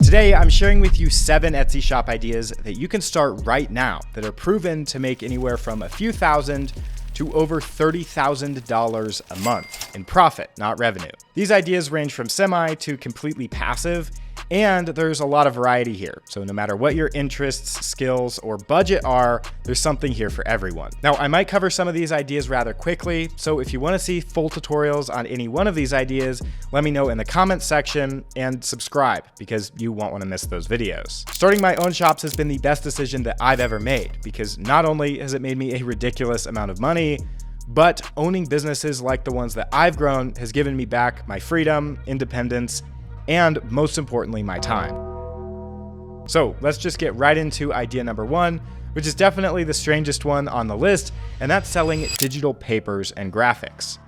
Today, I'm sharing with you 7 Etsy shop ideas that you can start right now that are proven to make anywhere from a few thousand to over $30,000 a month in profit, not revenue. These ideas range from semi to completely passive, and there's a lot of variety here. So no matter what your interests, skills, or budget are, there's something here for everyone. Now, I might cover some of these ideas rather quickly, so if you want to see full tutorials on any one of these ideas, let me know in the comments section and subscribe because you won't want to miss those videos. Starting my own shops has been the best decision that I've ever made because not only has it made me a ridiculous amount of money, but owning businesses like the ones that I've grown has given me back my freedom, independence, and most importantly, my time. So let's just get right into idea number 1, which is definitely the strangest one on the list, and that's selling digital papers and graphics.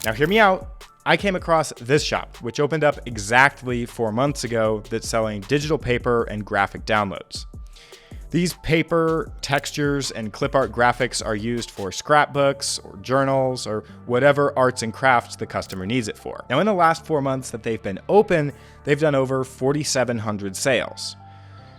Now hear me out. I came across this shop, which opened up exactly 4 months ago, that's selling digital paper and graphic downloads. These paper, textures, and clip art graphics are used for scrapbooks or journals or whatever arts and crafts the customer needs it for. Now, in the last 4 months that they've been open, they've done over 4,700 sales.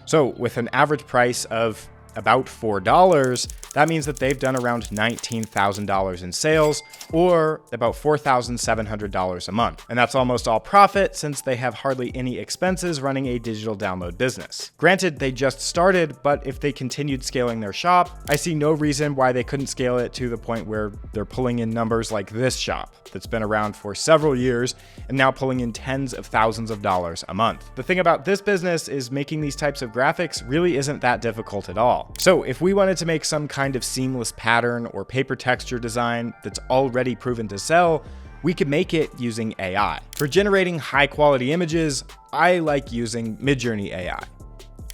So with an average price of about $4, that means that they've done around $19,000 in sales, or about $4,700 a month. And that's almost all profit since they have hardly any expenses running a digital download business. Granted, they just started, but if they continued scaling their shop, I see no reason why they couldn't scale it to the point where they're pulling in numbers like this shop that's been around for several years and now pulling in tens of thousands of dollars a month. The thing about this business is making these types of graphics really isn't that difficult at all. So if we wanted to make some kind of seamless pattern or paper texture design that's already proven to sell, we could make it using AI. For generating high quality images, I like using Midjourney AI.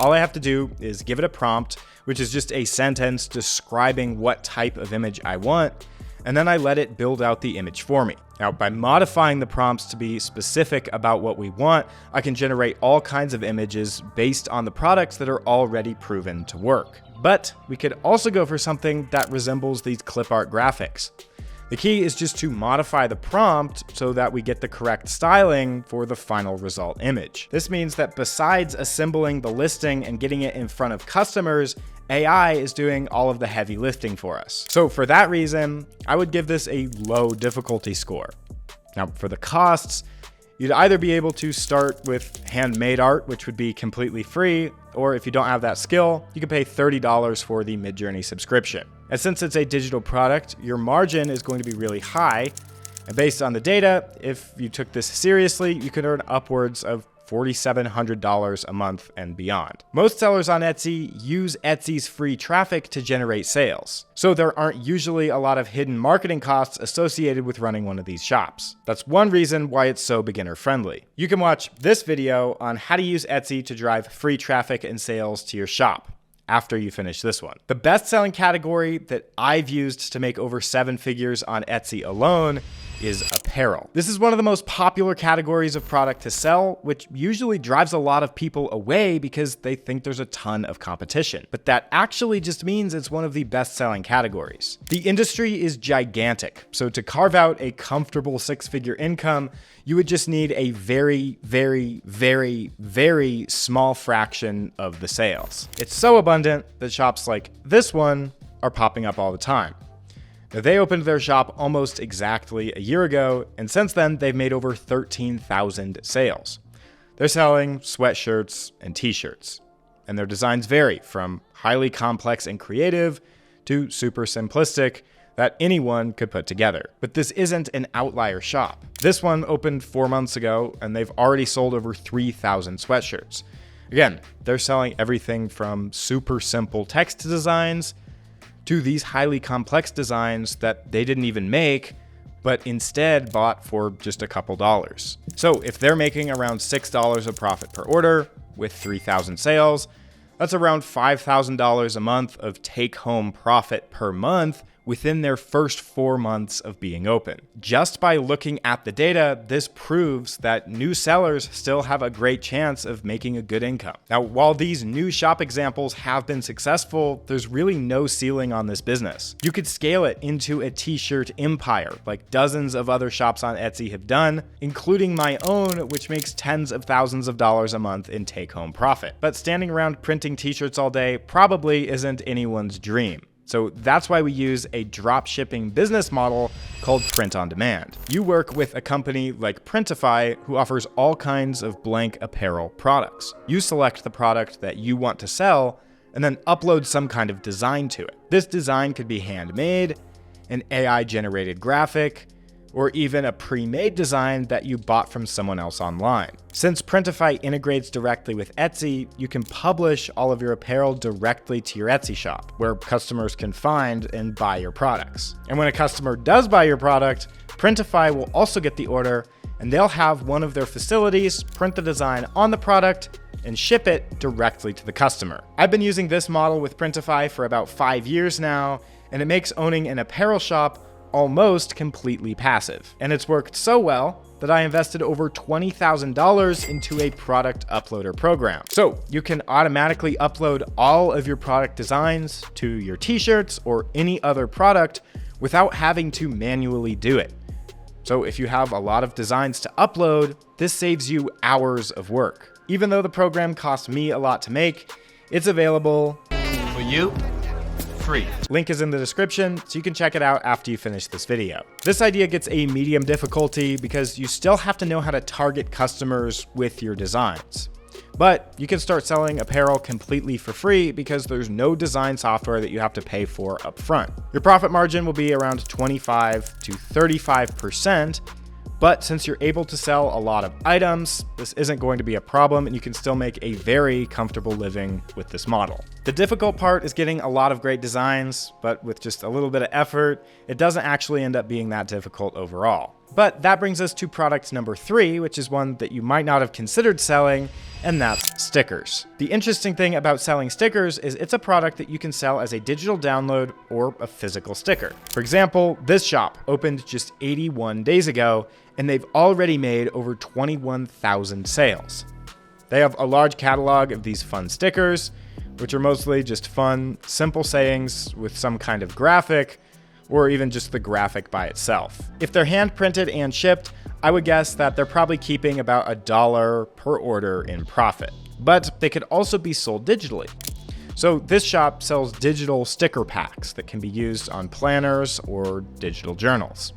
All I have to do is give it a prompt, which is just a sentence describing what type of image I want, and then I let it build out the image for me. Now, by modifying the prompts to be specific about what we want, I can generate all kinds of images based on the products that are already proven to work. But we could also go for something that resembles these clip art graphics. The key is just to modify the prompt so that we get the correct styling for the final result image. This means that besides assembling the listing and getting it in front of customers, AI is doing all of the heavy lifting for us. So for that reason, I would give this a low difficulty score. Now for the costs, you'd either be able to start with handmade art, which would be completely free, or if you don't have that skill, you can pay $30 for the Midjourney subscription. And since it's a digital product, your margin is going to be really high. And based on the data, if you took this seriously, you could earn upwards of $4,700 a month and beyond. Most sellers on Etsy use Etsy's free traffic to generate sales, so there aren't usually a lot of hidden marketing costs associated with running one of these shops. That's one reason why it's so beginner friendly. You can watch this video on how to use Etsy to drive free traffic and sales to your shop after you finish this one. The best-selling category that I've used to make over 7 figures on Etsy alone is apparel. This is one of the most popular categories of product to sell, which usually drives a lot of people away because they think there's a ton of competition. But that actually just means it's one of the best-selling categories. The industry is gigantic, so to carve out a comfortable 6-figure income, you would just need a very, very, very, very small fraction of the sales. It's so abundant that shops like this one are popping up all the time. Now, they opened their shop almost exactly a year ago, and since then, they've made over 13,000 sales. They're selling sweatshirts and t-shirts, and their designs vary from highly complex and creative to super simplistic that anyone could put together. But this isn't an outlier shop. This one opened 4 months ago, and they've already sold over 3,000 sweatshirts. Again, they're selling everything from super simple text designs to these highly complex designs that they didn't even make, but instead bought for just a couple dollars. So if they're making around $6 of profit per order with 3,000 sales, that's around $5,000 a month of take-home profit per month within their first 4 months of being open. Just by looking at the data, this proves that new sellers still have a great chance of making a good income. Now, while these new shop examples have been successful, there's really no ceiling on this business. You could scale it into a t-shirt empire, like dozens of other shops on Etsy have done, including my own, which makes tens of thousands of dollars a month in take-home profit. But standing around printing t-shirts all day probably isn't anyone's dream. So that's why we use a drop shipping business model called print on demand. You work with a company like Printify who offers all kinds of blank apparel products. You select the product that you want to sell and then upload some kind of design to it. This design could be handmade, an AI generated graphic, or even a pre-made design that you bought from someone else online. Since Printify integrates directly with Etsy, you can publish all of your apparel directly to your Etsy shop, where customers can find and buy your products. And when a customer does buy your product, Printify will also get the order, and they'll have one of their facilities print the design on the product and ship it directly to the customer. I've been using this model with Printify for about 5 years now, and it makes owning an apparel shop almost completely passive. And it's worked so well that I invested over $20,000 into a product uploader program. So you can automatically upload all of your product designs to your t-shirts or any other product without having to manually do it. So if you have a lot of designs to upload, this saves you hours of work. Even though the program costs me a lot to make, it's available for you. Free. Link is in the description, so you can check it out after you finish this video. This idea gets a medium difficulty because you still have to know how to target customers with your designs. But you can start selling apparel completely for free because there's no design software that you have to pay for upfront. Your profit margin will be around 25 to 35%. But since you're able to sell a lot of items, this isn't going to be a problem and you can still make a very comfortable living with this model. The difficult part is getting a lot of great designs, but with just a little bit of effort, it doesn't actually end up being that difficult overall. But that brings us to product number 3, which is one that you might not have considered selling, and that's stickers. The interesting thing about selling stickers is it's a product that you can sell as a digital download or a physical sticker. For example, this shop opened just 81 days ago, and they've already made over 21,000 sales. They have a large catalog of these fun stickers, which are mostly just fun, simple sayings with some kind of graphic, or even just the graphic by itself. If they're hand printed and shipped, I would guess that they're probably keeping about $1 per order in profit. But they could also be sold digitally. So this shop sells digital sticker packs that can be used on planners or digital journals.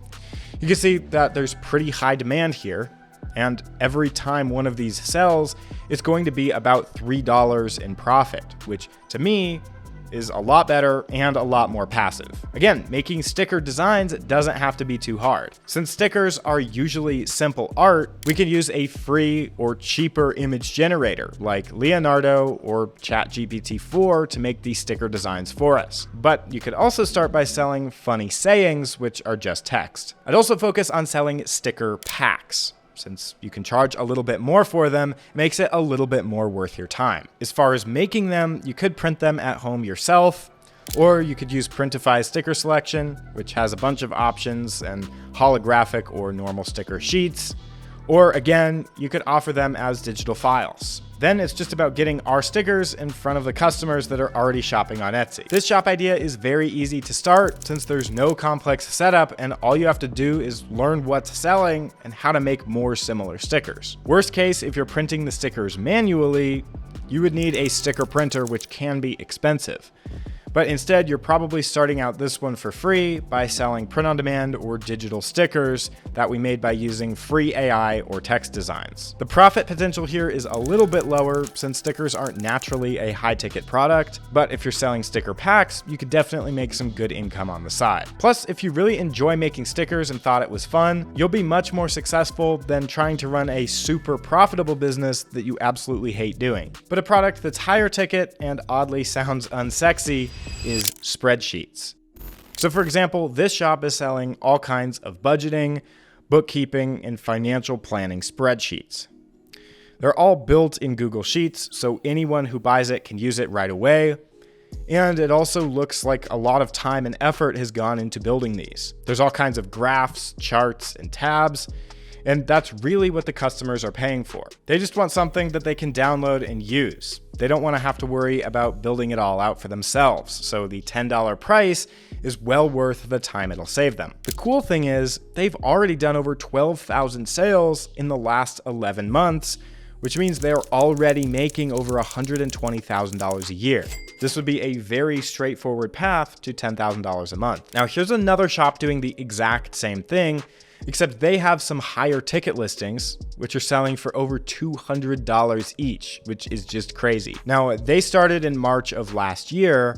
You can see that there's pretty high demand here, and every time one of these sells, it's going to be about $3 in profit, which to me is a lot better and a lot more passive. Again, making sticker designs doesn't have to be too hard. Since stickers are usually simple art, we can use a free or cheaper image generator like Leonardo or ChatGPT-4 to make these sticker designs for us. But you could also start by selling funny sayings, which are just text. I'd also focus on selling sticker packs. Since you can charge a little bit more for them, it makes it a little bit more worth your time. As far as making them, you could print them at home yourself, or you could use Printify's sticker selection, which has a bunch of options and holographic or normal sticker sheets. Or again, you could offer them as digital files. Then it's just about getting our stickers in front of the customers that are already shopping on Etsy. This shop idea is very easy to start since there's no complex setup and all you have to do is learn what's selling and how to make more similar stickers. Worst case, if you're printing the stickers manually, you would need a sticker printer, which can be expensive. But instead, you're probably starting out this one for free by selling print-on-demand or digital stickers that we made by using free AI or text designs. The profit potential here is a little bit lower since stickers aren't naturally a high-ticket product, but if you're selling sticker packs, you could definitely make some good income on the side. Plus, if you really enjoy making stickers and thought it was fun, you'll be much more successful than trying to run a super profitable business that you absolutely hate doing. But a product that's higher ticket and oddly sounds unsexy is spreadsheets. So for example, this shop is selling all kinds of budgeting, bookkeeping, and financial planning spreadsheets. They're all built in Google Sheets, so anyone who buys it can use it right away. And it also looks like a lot of time and effort has gone into building these. There's all kinds of graphs, charts, and tabs, and that's really what the customers are paying for. They just want something that they can download and use. They don't want to have to worry about building it all out for themselves, so the $10 price is well worth the time it'll save them. The cool thing is, they've already done over 12,000 sales in the last 11 months, which means they're already making over $120,000 a year. This would be a very straightforward path to $10,000 a month. Now, here's another shop doing the exact same thing, except they have some higher ticket listings, which are selling for over $200 each, which is just crazy. Now, they started in March of last year,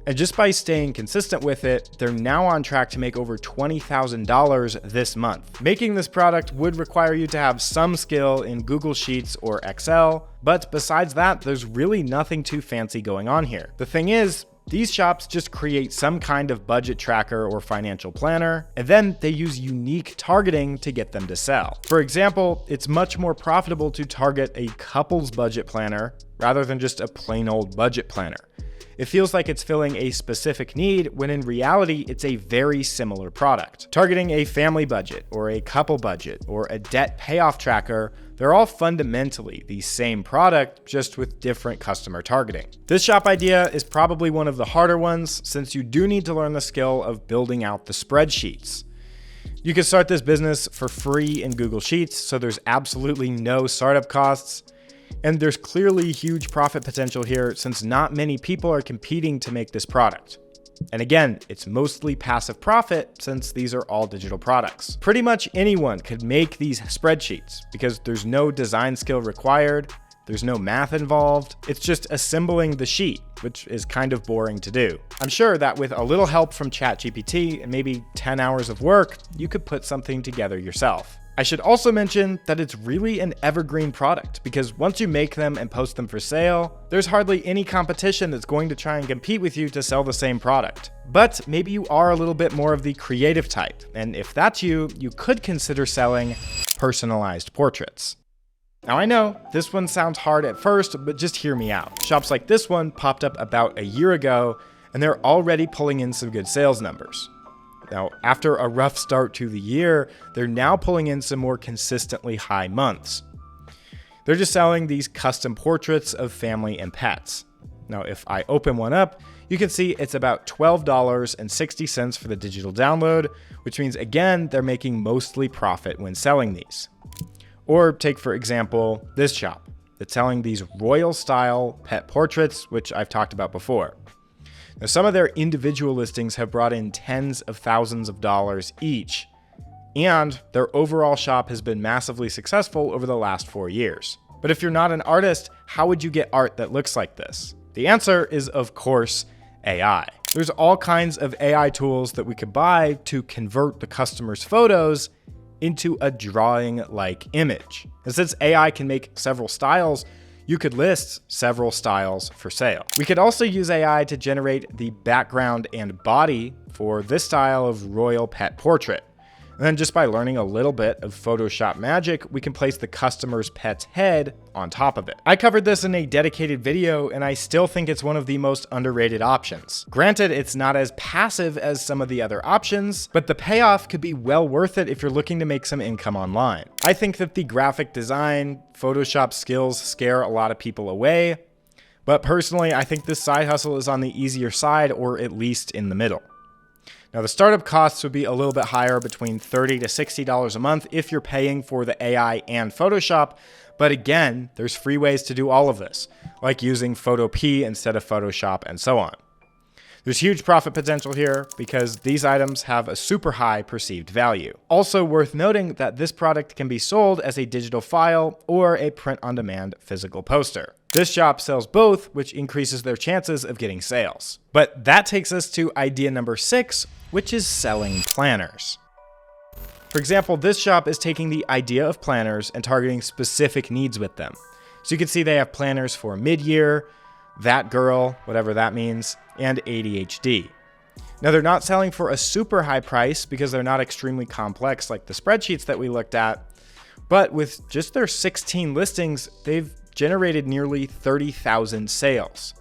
and just by staying consistent with it, they're now on track to make over $20,000 this month. Making this product would require you to have some skill in Google Sheets or Excel, but besides that, there's really nothing too fancy going on here. The thing is, these shops just create some kind of budget tracker or financial planner, and then they use unique targeting to get them to sell. For example, it's much more profitable to target a couple's budget planner rather than just a plain old budget planner. It feels like it's filling a specific need when in reality, it's a very similar product. Targeting a family budget or a couple budget or a debt payoff tracker, they're all fundamentally the same product, just with different customer targeting. This shop idea is probably one of the harder ones, since you do need to learn the skill of building out the spreadsheets. You can start this business for free in Google Sheets, so there's absolutely no startup costs. And there's clearly huge profit potential here, since not many people are competing to make this product. And again, it's mostly passive profit since these are all digital products. Pretty much anyone could make these spreadsheets because there's no design skill required, there's no math involved, it's just assembling the sheet, which is kind of boring to do. I'm sure that with a little help from ChatGPT and maybe 10 hours of work, you could put something together yourself. I should also mention that it's really an evergreen product, because once you make them and post them for sale, there's hardly any competition that's going to try and compete with you to sell the same product. But maybe you are a little bit more of the creative type, and if that's you, you could consider selling personalized portraits. Now I know this one sounds hard at first, but just hear me out. Shops like this one popped up about a year ago, and they're already pulling in some good sales numbers. Now, after a rough start to the year, they're now pulling in some more consistently high months. They're just selling these custom portraits of family and pets. Now, if I open one up, you can see it's about $12.60 for the digital download, which means, again, they're making mostly profit when selling these. Or take, for example, this shop that's selling these royal-style pet portraits, which I've talked about before. Now, some of their individual listings have brought in tens of thousands of dollars each, and their overall shop has been massively successful over the last 4 years. But if you're not an artist, how would you get art that looks like this? The answer is, of course, AI. There's all kinds of AI tools that we could buy to convert the customer's photos into a drawing-like image. And since AI can make several styles, you could list several styles for sale. We could also use AI to generate the background and body for this style of royal pet portrait. And then just by learning a little bit of Photoshop magic, we can place the customer's pet's head on top of it. I covered this in a dedicated video, and I still think it's one of the most underrated options. Granted, it's not as passive as some of the other options, but the payoff could be well worth it if you're looking to make some income online. I think that the graphic design, Photoshop skills scare a lot of people away, but personally, I think this side hustle is on the easier side, or at least in the middle. Now, the startup costs would be a little bit higher, between $30 to $60 a month if you're paying for the AI and Photoshop. But again, there's free ways to do all of this, like using Photopea instead of Photoshop and so on. There's huge profit potential here because these items have a super high perceived value. Also worth noting that this product can be sold as a digital file or a print-on-demand physical poster. This shop sells both, which increases their chances of getting sales. But that takes us to idea number 6, which is selling planners. For example, this shop is taking the idea of planners and targeting specific needs with them. So you can see they have planners for mid-year, that girl, whatever that means, and ADHD. Now, they're not selling for a super high price because they're not extremely complex like the spreadsheets that we looked at, but with just their 16 listings, they've generated nearly 30,000 sales.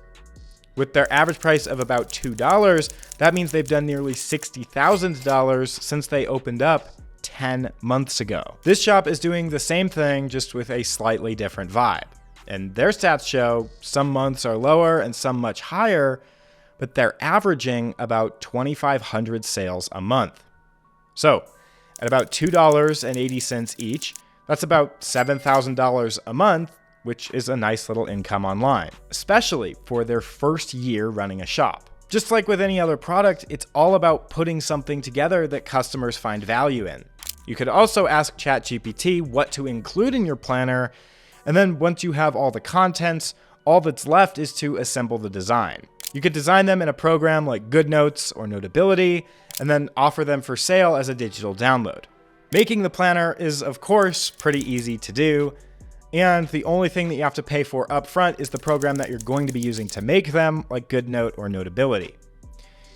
With their average price of about $2, that means they've done nearly $60,000 since they opened up 10 months ago. This shop is doing the same thing, just with a slightly different vibe. And their stats show some months are lower and some much higher, but they're averaging about 2,500 sales a month. So at about $2.80 each, that's about $7,000 a month, which is a nice little income online, especially for their first year running a shop. Just like with any other product, it's all about putting something together that customers find value in. You could also ask ChatGPT what to include in your planner, and then once you have all the contents, all that's left is to assemble the design. You could design them in a program like GoodNotes or Notability, and then offer them for sale as a digital download. Making the planner is, of course, pretty easy to do, and the only thing that you have to pay for upfront is the program that you're going to be using to make them, like GoodNote or Notability.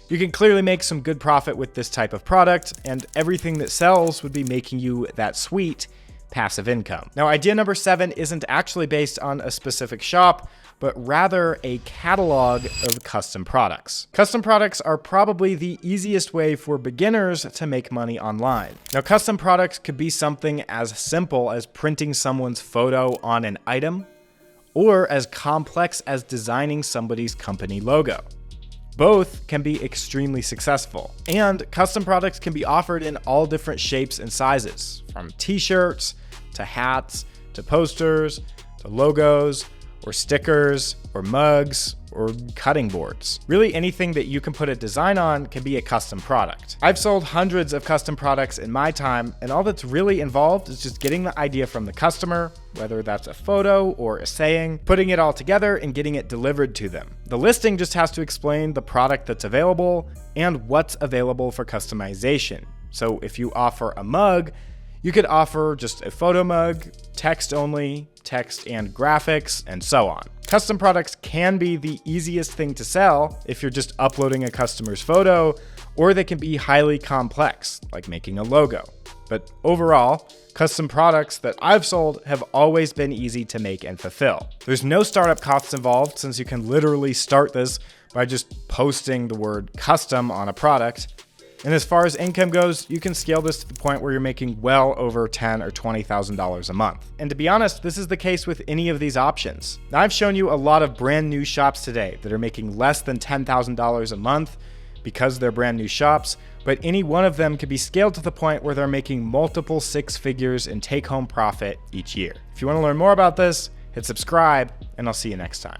You can clearly make some good profit with this type of product, and everything that sells would be making you that sweet passive income. Now, idea number 7 isn't actually based on a specific shop, but rather a catalog of custom products. Custom products are probably the easiest way for beginners to make money online. Now, custom products could be something as simple as printing someone's photo on an item, or as complex as designing somebody's company logo. Both can be extremely successful, and custom products can be offered in all different shapes and sizes, from t-shirts to hats to posters to logos or stickers or mugs or cutting boards. Really, anything that you can put a design on can be a custom product. I've sold hundreds of custom products in my time, and all that's really involved is just getting the idea from the customer, whether that's a photo or a saying, putting it all together and getting it delivered to them. The listing just has to explain the product that's available and what's available for customization. So if you offer a mug, you could offer just a photo mug, text only, text and graphics, and so on. Custom products can be the easiest thing to sell if you're just uploading a customer's photo, or they can be highly complex, like making a logo. But overall, custom products that I've sold have always been easy to make and fulfill. There's no startup costs involved, since you can literally start this by just posting the word custom on a product. And as far as income goes, you can scale this to the point where you're making well over $10,000 or $20,000 a month. And to be honest, this is the case with any of these options. Now, I've shown you a lot of brand new shops today that are making less than $10,000 a month because they're brand new shops, but any one of them could be scaled to the point where they're making multiple 6 figures in take-home profit each year. If you want to learn more about this, hit subscribe, and I'll see you next time.